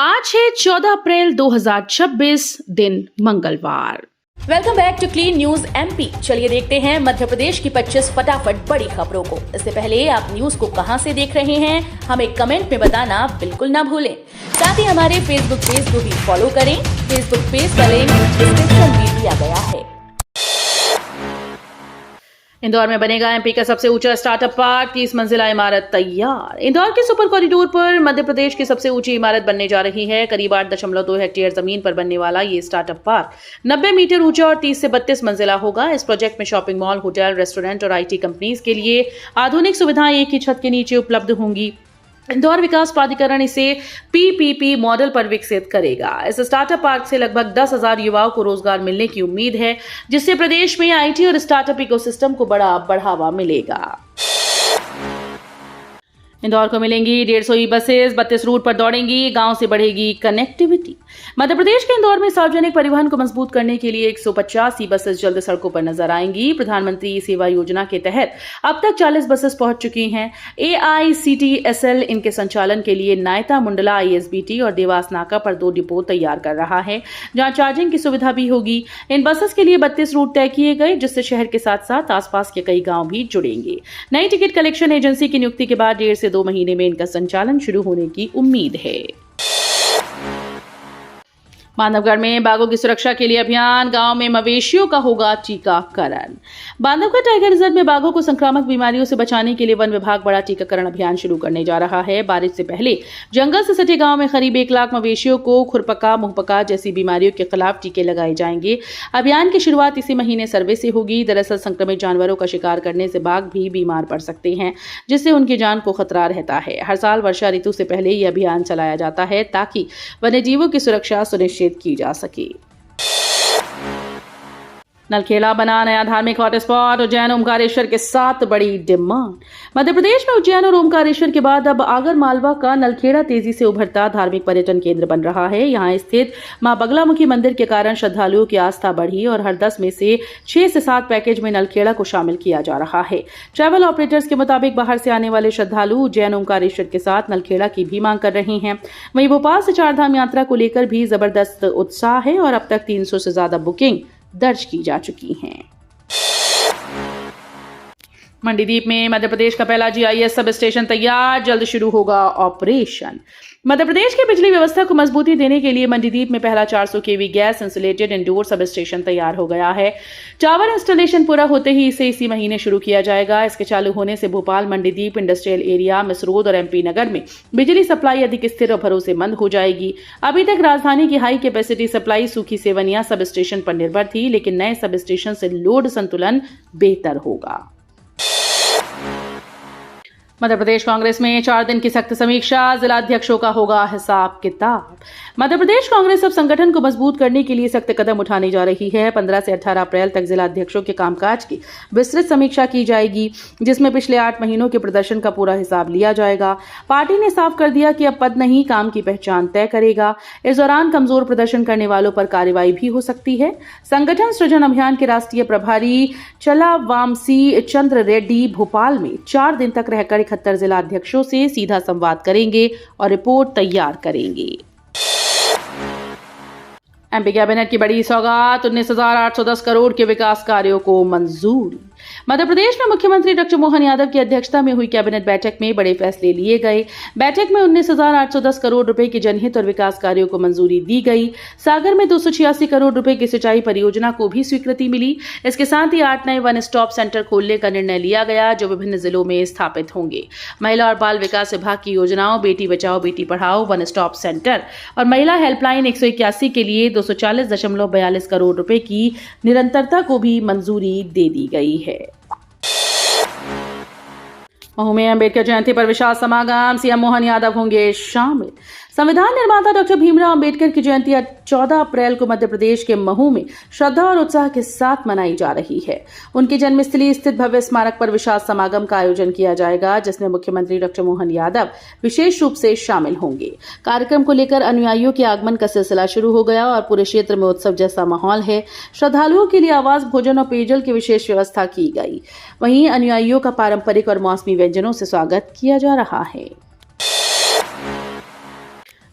आज है 14 अप्रैल 2026 दिन मंगलवार। Welcome back to clean news MP. चलिए देखते हैं मध्य प्रदेश की 25 फटाफट बड़ी खबरों को। इससे पहले आप न्यूज को कहां से देख रहे हैं हमें कमेंट में बताना बिल्कुल ना भूलें। साथ ही हमारे फेसबुक पेज को भी फॉलो करें। फेसबुक पेज का लिंक डिस्क्रिप्शन में दिया गया है। इंदौर में बनेगा एमपी का सबसे ऊंचा स्टार्टअप पार्क, 30 मंजिला इमारत तैयार। इंदौर के सुपर कॉरिडोर पर मध्य प्रदेश की सबसे ऊंची इमारत बनने जा रही है। करीब 8.2 हेक्टेयर जमीन पर बनने वाला ये स्टार्टअप पार्क 90 मीटर ऊंचा और 30 से 32 मंजिला होगा। इस प्रोजेक्ट में शॉपिंग मॉल, होटल, रेस्टोरेंट और आईटी कंपनीज के लिए आधुनिक सुविधाएं एक ही छत के नीचे उपलब्ध होंगी। इंदौर विकास प्राधिकरण इसे पीपीपी मॉडल पर विकसित करेगा। इस स्टार्टअप पार्क से लगभग 10,000 युवाओं को रोजगार मिलने की उम्मीद है, जिससे प्रदेश में आईटी और स्टार्टअप इकोसिस्टम को बड़ा बढ़ावा मिलेगा। इंदौर को मिलेंगी 150 ई बसेस, 32 रूट पर दौड़ेंगी। गांव से बढ़ेगी कनेक्टिविटी। मध्य प्रदेश के इंदौर में सार्वजनिक परिवहन को मजबूत करने के लिए 150 ई बसेस जल्द सड़कों पर नजर आएंगी। प्रधानमंत्री ई सेवा योजना के तहत अब तक 40 बसेस पहुंच चुकी हैं। AICTSL इनके संचालन के लिए नायता, मुंडला, ISBT और देवास नाका पर 2 डिपो तैयार कर रहा है, जहां चार्जिंग की सुविधा भी होगी। इन बसेस के लिए 32 रूट तय किए गए, जिससे शहर के साथ साथ आसपास के कई गांव भी जुड़ेंगे। नई टिकट कलेक्शन एजेंसी की नियुक्ति के बाद 1.5 से 2 महीने में इनका संचालन शुरू होने की उम्मीद है। बांधवगढ़ में बाघों की सुरक्षा के लिए अभियान, गांव में मवेशियों का होगा टीकाकरण। बांधवगढ़ टाइगर रिजर्व में बाघों को संक्रामक बीमारियों से बचाने के लिए वन विभाग बड़ा टीकाकरण अभियान शुरू करने जा रहा है। बारिश से पहले जंगल से सटे गांव में करीब 1 लाख मवेशियों को खुरपका, मुंहपका जैसी बीमारियों के खिलाफ टीके लगाए जाएंगे। अभियान की शुरुआत इसी महीने सर्वे से होगी। दरअसल संक्रमित जानवरों का शिकार करने से बाघ भी बीमार पड़ सकते हैं, जिससे उनकी जान को खतरा रहता है। हर साल वर्षा ऋतु से पहले यह अभियान चलाया जाता है, ताकि वन्यजीवों की सुरक्षा सुनिश्चित की जा सके। नलखेड़ा बना नया धार्मिक हॉटस्पॉट, उज्जैन ओमकारेश्वर के साथ बड़ी डिमांड। मध्य प्रदेश में उज्जैन और ओमकारेश्वर के बाद अब आगर मालवा का नलखेड़ा तेजी से उभरता धार्मिक पर्यटन केंद्र बन रहा है। यहां स्थित मां बगलामुखी मंदिर के कारण श्रद्धालुओं की आस्था बढ़ी और हर 10 में से 6 से 7 पैकेज में नलखेड़ा को शामिल किया जा रहा है। ट्रैवल ऑपरेटर्स के मुताबिक बाहर से आने वाले श्रद्धालु उज्जैन ओमकारेश्वर के साथ नलखेड़ा की भी मांग कर रहे हैं। वहीं भोपाल से 4 धाम यात्रा को लेकर भी जबरदस्त उत्साह है और अब तक 300 से ज्यादा बुकिंग दर्ज की जा चुकी हैं। मंडीदीप में मध्य प्रदेश का पहला GIS सब स्टेशन तैयार, जल्द शुरू होगा ऑपरेशन। मध्य प्रदेश की बिजली व्यवस्था को मजबूती देने के लिए मंडीदीप में पहला 400 kV gas insulated indoor sub station तैयार हो गया है। टावर इंस्टॉलेशन पूरा होते ही इसे इसी महीने शुरू किया जाएगा। इसके चालू होने से भोपाल, मंडीदीप, इंडस्ट्रियल एरिया, मिसरोद और MP नगर में बिजली सप्लाई अधिक स्थिर और भरोसेमंद हो जाएगी। अभी तक राजधानी की हाई कैपेसिटी सप्लाई सूखी सेवनिया सब स्टेशन पर निर्भर थी, लेकिन नए सब स्टेशन से लोड संतुलन बेहतर होगा। मध्य प्रदेश कांग्रेस में 4 दिन की सख्त समीक्षा, जिलाध्यक्षों का होगा हिसाब किताब। मध्य प्रदेश कांग्रेस अब संगठन को मजबूत करने के लिए सख्त कदम उठाने जा रही है। 15 से 18 अप्रैल तक जिलाध्यक्षों के कामकाज की विस्तृत समीक्षा की जाएगी, जिसमें पिछले 8 महीनों के प्रदर्शन का पूरा हिसाब लिया जाएगा। पार्टी ने साफ कर दिया कि अब पद नहीं, काम की पहचान तय करेगा। इस दौरान कमजोर प्रदर्शन करने वालों पर कार्रवाई भी हो सकती है। संगठन सृजन अभियान के राष्ट्रीय प्रभारी चलावामसी चंद्र रेड्डी भोपाल में 4 दिन तक रहकर 71 जिला अध्यक्षों से सीधा संवाद करेंगे और रिपोर्ट तैयार करेंगे। MP कैबिनेट की बड़ी सौगात, 19,810 करोड़ के विकास कार्यों को मंजूरी। मध्य प्रदेश में मुख्यमंत्री डॉक्टर मोहन यादव की अध्यक्षता में हुई कैबिनेट बैठक में बड़े फैसले लिए गए। बैठक में 19,810 करोड़ रुपए के जनहित और विकास कार्यों को मंजूरी दी गई। सागर में 286 करोड़ रुपए की सिंचाई परियोजना को भी स्वीकृति मिली। इसके साथ ही 8 नए वन स्टॉप सेंटर खोलने का निर्णय लिया गया, जो विभिन्न जिलों में स्थापित होंगे। महिला और बाल विकास विभाग की योजनाओं Beti Bachao Beti Padhao, one stop centre और महिला हेल्पलाइन 181 के लिए 240.42 करोड़ रुपए की निरंतरता को भी मंजूरी दे दी गई है। महू में अंबेडकर जयंती पर विशाल समागम, CM मोहन यादव होंगे शामिल। संविधान निर्माता डॉक्टर भीमराव अंबेडकर की जयंती 14 अप्रैल को मध्य प्रदेश के महू में श्रद्धा और उत्साह के साथ मनाई जा रही है। उनकी जन्मस्थली स्थित भव्य स्मारक पर विशाल समागम का आयोजन किया जाएगा, जिसमें मुख्यमंत्री डॉक्टर मोहन यादव विशेष रूप से शामिल होंगे। कार्यक्रम को लेकर अनुयायियों के आगमन का सिलसिला शुरू हो गया और पूरे क्षेत्र में उत्सव जैसा माहौल है। श्रद्धालुओं के लिए आवास, भोजन और पेयजल की विशेष व्यवस्था की गई। वहीं अनुयायियों का पारंपरिक और मौसमी व्यंजनों से स्वागत किया जा रहा है।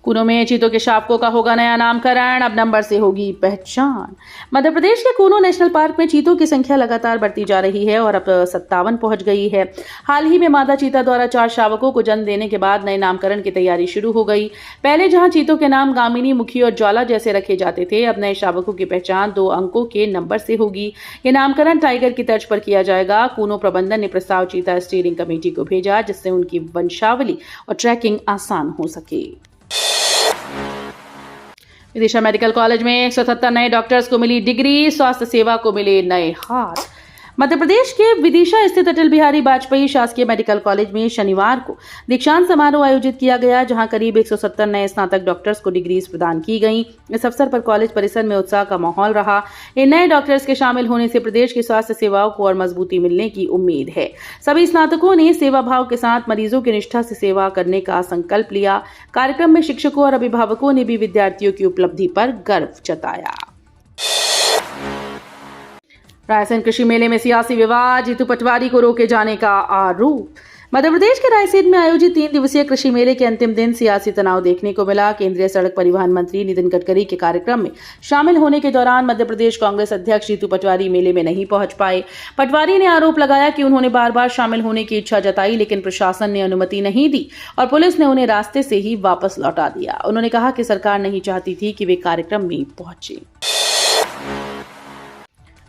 कूनो में चीतों के शावकों का होगा नया नामकरण, अब नंबर से होगी पहचान। मध्य प्रदेश के कूनो नेशनल पार्क में चीतों की संख्या लगातार बढ़ती जा रही है और अब 57 पहुंच गई है। हाल ही में मादा चीता द्वारा 4 शावकों को जन्म देने के बाद नए नामकरण की तैयारी शुरू हो गई। पहले जहां चीतों के नाम गामिनी, मुखी और ज्वाला जैसे रखे जाते थे, अब नए शावकों की पहचान 2 अंकों के नंबर से होगी। ये नामकरण टाइगर की तर्ज पर किया जाएगा। कूनो प्रबंधन ने प्रस्ताव चीता स्टीयरिंग कमेटी को भेजा, जिससे उनकी वंशावली और ट्रैकिंग आसान हो सके। विदिशा मेडिकल कॉलेज में 177 नए डॉक्टर्स को मिली डिग्री, स्वास्थ्य सेवा को मिले नए हाथ। मध्य प्रदेश के विदिशा स्थित अटल बिहारी वाजपेयी शासकीय मेडिकल कॉलेज में शनिवार को दीक्षांत समारोह आयोजित किया गया, जहां करीब 170 नए स्नातक डॉक्टर्स को डिग्रीज प्रदान की गईं। इस अवसर पर कॉलेज परिसर में उत्साह का माहौल रहा। इन नए डॉक्टर्स के शामिल होने से प्रदेश की स्वास्थ्य सेवाओं को और मजबूती मिलने की उम्मीद है। सभी स्नातकों ने सेवा भाव के साथ मरीजों की निष्ठा से सेवा करने का संकल्प लिया। कार्यक्रम में शिक्षकों और अभिभावकों ने भी विद्यार्थियों की उपलब्धि पर गर्व जताया। रायसेन कृषि मेले में सियासी विवाद, जीतू पटवारी को रोके जाने का आरोप। मध्य प्रदेश के रायसेन में आयोजित 3 दिवसीय कृषि मेले के अंतिम दिन सियासी तनाव देखने को मिला। केंद्रीय सड़क परिवहन मंत्री नितिन गडकरी के कार्यक्रम में शामिल होने के दौरान मध्य प्रदेश कांग्रेस अध्यक्ष जीतू पटवारी मेले में नहीं पहुंच पाए। पटवारी ने आरोप लगाया कि उन्होंने बार-बार शामिल होने की इच्छा जताई, लेकिन प्रशासन ने अनुमति नहीं दी और पुलिस ने उन्हें रास्ते से ही वापस लौटा दिया। उन्होंने कहा कि सरकार नहीं चाहती थी कि वे कार्यक्रम में पहुंचे।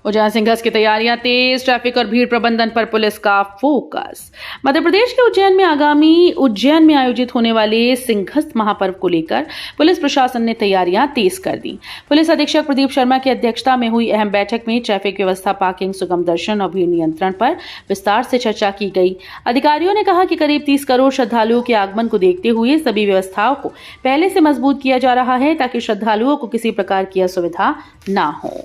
उज्जैन सिंघस की तैयारियां तेज, ट्रैफिक और भीड़ प्रबंधन पर पुलिस का फोकस। मध्य प्रदेश के उज्जैन में आयोजित होने वाले सिंघस महापर्व को लेकर पुलिस प्रशासन ने तैयारियां तेज कर दी। पुलिस अधीक्षक प्रदीप शर्मा की अध्यक्षता में हुई अहम बैठक में ट्रैफिक व्यवस्था, पार्किंग, सुगम दर्शन और भीड़ नियंत्रण पर विस्तार से चर्चा की गई। अधिकारियों ने कहा कि करीब 30 करोड़ श्रद्धालुओं के आगमन को देखते हुए सभी व्यवस्थाओं को पहले से मजबूत किया जा रहा है, ताकि श्रद्धालुओं को किसी प्रकार की असुविधा न हो।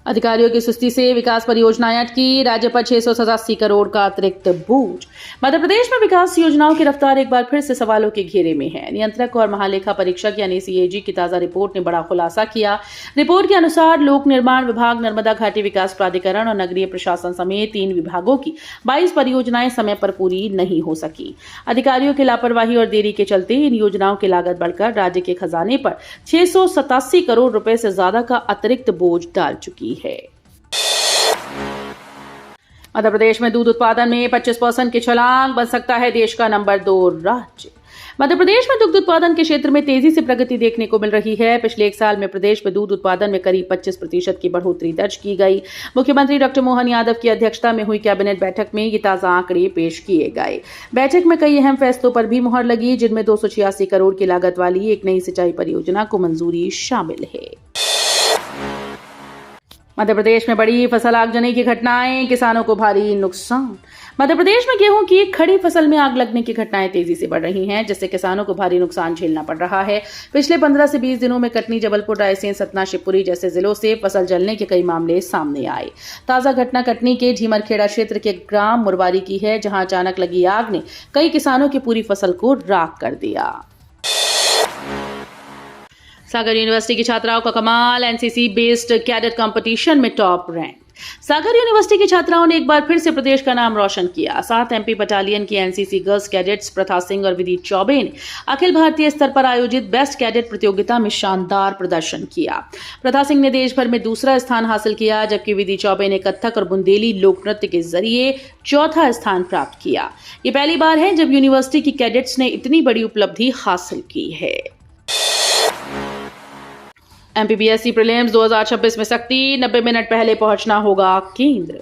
अधिकारियों की सुस्ती से विकास परियोजनाएं अटकी, राज्य पर 687 करोड़ का अतिरिक्त बोझ। मध्य प्रदेश में विकास योजनाओं की रफ्तार एक बार फिर से सवालों के घेरे में है। नियंत्रक और महालेखा परीक्षक यानी सीएजी की ताजा रिपोर्ट ने बड़ा खुलासा किया। रिपोर्ट के अनुसार लोक निर्माण विभाग, नर्मदा घाटी विकास प्राधिकरण और नगरीय प्रशासन समेत 3 विभागों की 22 परियोजनाएं समय पर पूरी नहीं हो सकी। अधिकारियों की लापरवाही और देरी के चलते इन योजनाओं की लागत बढ़कर राज्य के खजाने पर 687 करोड़ रुपए से ज्यादा का अतिरिक्त बोझ डाल चुकी है। मध्य प्रदेश में दूध उत्पादन में 25% की छलांग, बन सकता है देश का नंबर 2 राज्य। मध्य प्रदेश में दुग्ध उत्पादन के क्षेत्र में तेजी से प्रगति देखने को मिल रही है। पिछले 1 साल में प्रदेश में दूध उत्पादन में करीब 25% की बढ़ोतरी दर्ज की गई। मुख्यमंत्री डॉक्टर मोहन यादव की अध्यक्षता में हुई कैबिनेट बैठक में ये ताजा आंकड़े पेश किए गए। बैठक में कई अहम फैसलों पर भी मुहर लगी, जिनमें 286 करोड़ की लागत वाली एक नई सिंचाई परियोजना को मंजूरी शामिल है। मध्य प्रदेश में बड़ी फसल आगजनी की घटनाएं, किसानों को भारी नुकसान। मध्य प्रदेश में गेहूं की खड़ी फसल में आग लगने की घटनाएं तेजी से बढ़ रही हैं, जिससे किसानों को भारी नुकसान झेलना पड़ रहा है। पिछले 15 से 20 दिनों में कटनी, जबलपुर, रायसेन, सतना, शिवपुरी जैसे जिलों से फसल जलने के कई मामले सामने आए। ताजा घटना कटनी के झीमरखेड़ा क्षेत्र के ग्राम मुरवारी की है, जहां अचानक लगी आग ने कई किसानों की पूरी फसल को राख कर दिया। सागर यूनिवर्सिटी की छात्राओं का कमाल, एनसीसी बेस्ड कैडेट कंपटीशन में टॉप रैंक। सागर यूनिवर्सिटी की छात्राओं ने एक बार फिर से प्रदेश का नाम रोशन किया। 7 एमपी बटालियन की एनसीसी गर्ल्स कैडेट्स प्रथा सिंह और विदित चौबे ने अखिल भारतीय स्तर पर आयोजित बेस्ट कैडेट प्रतियोगिता में शानदार प्रदर्शन किया। प्रथा सिंह ने देश भर में दूसरा स्थान हासिल किया, जबकि विदित चौबे ने कथक और बुंदेली लोक नृत्य के जरिए चौथा स्थान प्राप्त किया। ये पहली बार है जब यूनिवर्सिटी की कैडेट्स ने इतनी बड़ी उपलब्धि हासिल की है। एमपीपीएससी प्रीलिम्स 2026 में सख्ती, 90 मिनट पहले पहुंचना होगा केंद्र।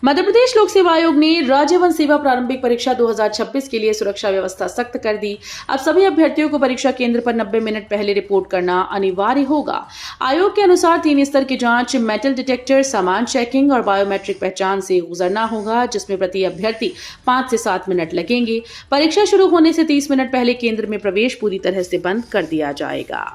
मध्य प्रदेश लोक सेवा आयोग ने राज्य वन सेवा प्रारंभिक परीक्षा 2026 के लिए सुरक्षा व्यवस्था सख्त कर दी। अब सभी अभ्यर्थियों को परीक्षा केंद्र पर 90 मिनट पहले रिपोर्ट करना अनिवार्य होगा। आयोग के अनुसार 3 स्तर की जांच, मेटल डिटेक्टर, सामान चेकिंग और बायोमेट्रिक पहचान से गुजरना होगा, जिसमें प्रति अभ्यर्थी 5 से 7 मिनट लगेंगे। परीक्षा शुरू होने से 30 मिनट पहले केंद्र में प्रवेश पूरी तरह से बंद कर दिया जाएगा।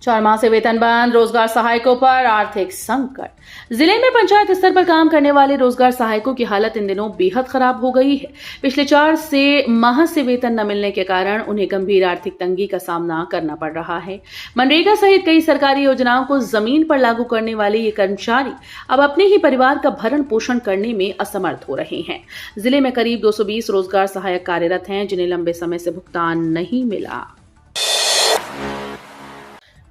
4 माह से वेतन बंद, रोजगार सहायकों पर आर्थिक संकट। जिले में पंचायत स्तर पर काम करने वाले रोजगार सहायकों की हालत इन दिनों बेहद खराब हो गई है। पिछले 4 माह से वेतन न मिलने के कारण उन्हें गंभीर आर्थिक तंगी का सामना करना पड़ रहा है। मनरेगा सहित कई सरकारी योजनाओं को जमीन पर लागू करने वाले ये कर्मचारी अब अपने ही परिवार का भरण पोषण करने में असमर्थ हो रहे हैं। जिले में करीब 220 रोजगार सहायक कार्यरत हैं, जिन्हें लंबे समय से भुगतान नहीं मिला।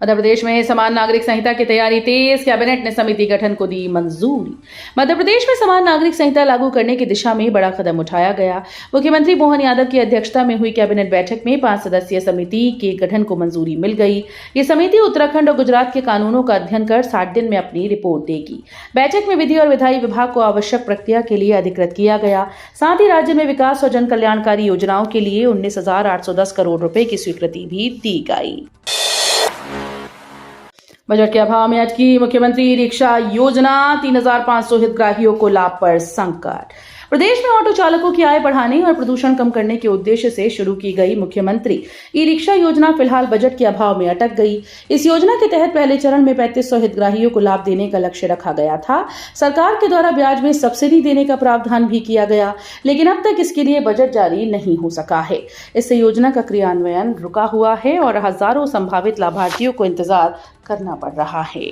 मध्य प्रदेश में समान नागरिक संहिता की तैयारी तेज, कैबिनेट ने समिति गठन को दी मंजूरी। मध्य प्रदेश में समान नागरिक संहिता लागू करने की दिशा में बड़ा कदम उठाया गया। मुख्यमंत्री मोहन यादव की अध्यक्षता में हुई कैबिनेट बैठक में 5 सदस्यीय समिति के गठन को मंजूरी मिल गई। ये समिति उत्तराखंड और गुजरात के कानूनों का अध्ययन कर 60 दिन में अपनी रिपोर्ट देगी। बैठक में विधि और विधायी विभाग को आवश्यक प्रक्रिया के लिए अधिकृत किया गया। साथ ही राज्य में विकास और जन कल्याणकारी योजनाओं के लिए 19,810 करोड़ रुपए की स्वीकृति भी दी गई। बजट के अभाव में आज की मुख्यमंत्री ई रिक्शा योजना, 3,500 हितग्राहियों को लाभ पर संकट। प्रदेश में ऑटो चालकों की आय बढ़ाने और प्रदूषण कम करने के उद्देश्य से शुरू की गई मुख्यमंत्री ई रिक्शा योजना फिलहाल बजट के अभाव में अटक गई। इस योजना के तहत पहले चरण में 3500 हितग्राहियों को लाभ देने का लक्ष्य रखा गया था। सरकार के द्वारा ब्याज में सब्सिडी देने का प्रावधान भी किया गया, लेकिन अब तक इसके लिए बजट जारी नहीं हो सका है। इससे योजना का क्रियान्वयन रुका हुआ है और हजारों संभावित लाभार्थियों को इंतजार करना पड़ रहा है।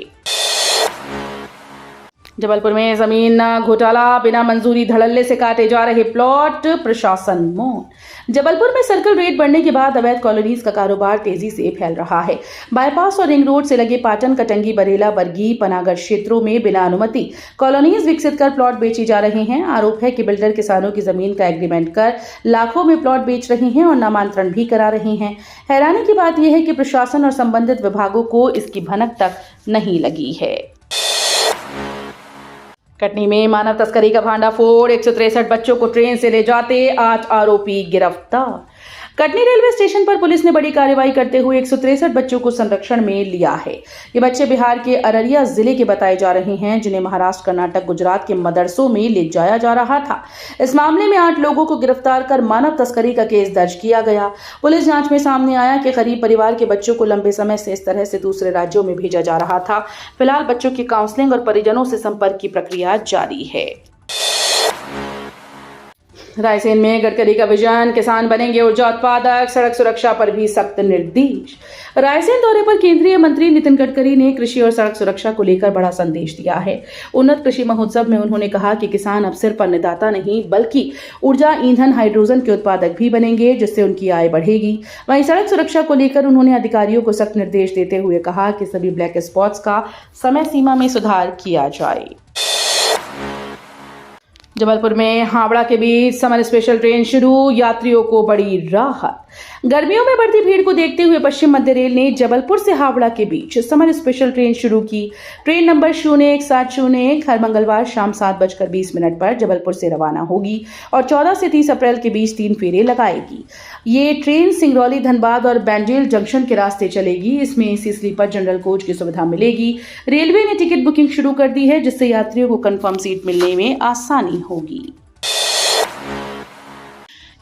जबलपुर में जमीन घोटाला, बिना मंजूरी धड़ल्ले से काटे जा रहे प्लॉट, प्रशासन मौन। जबलपुर में सर्कल रेट बढ़ने के बाद अवैध कॉलोनीज का कारोबार तेजी से फैल रहा है। बाईपास और रिंग रोड से लगे पाटन, कटंगी, बरेला, बरगी, पनागर क्षेत्रों में बिना अनुमति कॉलोनीज विकसित कर प्लॉट बेची जा रहे हैं। आरोप है कि बिल्डर किसानों की जमीन का एग्रीमेंट कर लाखों में प्लॉट बेच रहे हैं और नामांतरण भी करा रहे हैं। हैरानी की बात यह है कि प्रशासन और संबंधित विभागों को इसकी भनक तक नहीं लगी है। कटनी में मानव तस्करी का भांडाफोड़, 163 बच्चों को ट्रेन से ले जाते 8 आरोपी गिरफ्तार। कटनी रेलवे स्टेशन पर पुलिस ने बड़ी कार्रवाई करते हुए 163 बच्चों को संरक्षण में लिया है। ये बच्चे बिहार के अररिया जिले के बताए जा रहे हैं, जिन्हें महाराष्ट्र, कर्नाटक, गुजरात के मदरसों में ले जाया जा रहा था। इस मामले में 8 लोगों को गिरफ्तार कर मानव तस्करी का केस दर्ज किया गया। पुलिस जांच में सामने आया कि गरीब परिवार के बच्चों को लंबे समय से इस तरह से दूसरे राज्यों में भेजा जा रहा था। फिलहाल बच्चों की काउंसलिंग और परिजनों से संपर्क की प्रक्रिया जारी है। रायसेन में गडकरी का विजन, किसान बनेंगे ऊर्जा उत्पादक, सड़क सुरक्षा पर भी सख्त निर्देश। रायसेन दौरे पर केंद्रीय मंत्री नितिन गडकरी ने कृषि और सड़क सुरक्षा को लेकर बड़ा संदेश दिया है। उन्नत कृषि महोत्सव में उन्होंने कहा कि किसान अब सिर्फ अन्नदाता नहीं बल्कि ऊर्जा, ईंधन, हाइड्रोजन के उत्पादक भी बनेंगे, जिससे उनकी आय बढ़ेगी। वहीं सड़क सुरक्षा को लेकर उन्होंने अधिकारियों को सख्त निर्देश देते हुए कहा कि सभी ब्लैक स्पॉट्स का समय सीमा में सुधार किया जाए। जबलपुर में हावड़ा के बीच समर स्पेशल ट्रेन शुरू, यात्रियों को बड़ी राहत। गर्मियों में बढ़ती भीड़ को देखते हुए पश्चिम मध्य रेल ने जबलपुर से हावड़ा के बीच समर स्पेशल ट्रेन शुरू की। ट्रेन नंबर 01701 हर मंगलवार शाम 7:20 पर जबलपुर से रवाना होगी और 14 से 30 अप्रैल के बीच 3 फेरे लगाएगी। ये ट्रेन सिंगरौली, धनबाद और बैंडेल जंक्शन के रास्ते चलेगी। इसमें एसी स्लीपर, जनरल कोच की सुविधा मिलेगी। रेलवे ने टिकट बुकिंग शुरू कर दी है, जिससे यात्रियों को कंफर्म सीट मिलने में आसानी होगी।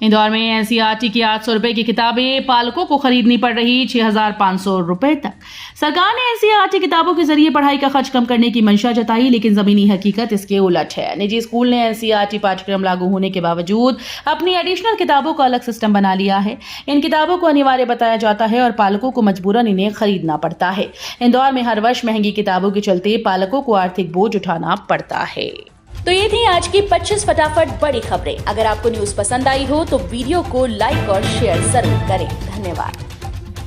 इंदौर में एनसीईआरटी की 800 रुपए की किताबें पालकों को खरीदनी पड़ रही 6,500 रुपए तक। सरकार ने एनसीईआरटी किताबों के जरिए पढ़ाई का खर्च कम करने की मंशा जताई, लेकिन जमीनी हकीकत इसके उलट है। निजी स्कूल ने एनसीईआरटी पाठ्यक्रम लागू होने के बावजूद अपनी एडिशनल किताबों का अलग सिस्टम बना लिया है। इन किताबों को अनिवार्य बताया जाता है और पालकों को मजबूरन इन्हें खरीदना पड़ता है। इंदौर में हर वर्ष महंगी किताबों के चलते पालकों को आर्थिक बोझ उठाना पड़ता है। तो ये थी आज की 25 फटाफट बड़ी खबरें। अगर आपको न्यूज पसंद आई हो तो वीडियो को लाइक और शेयर जरूर करें। धन्यवाद।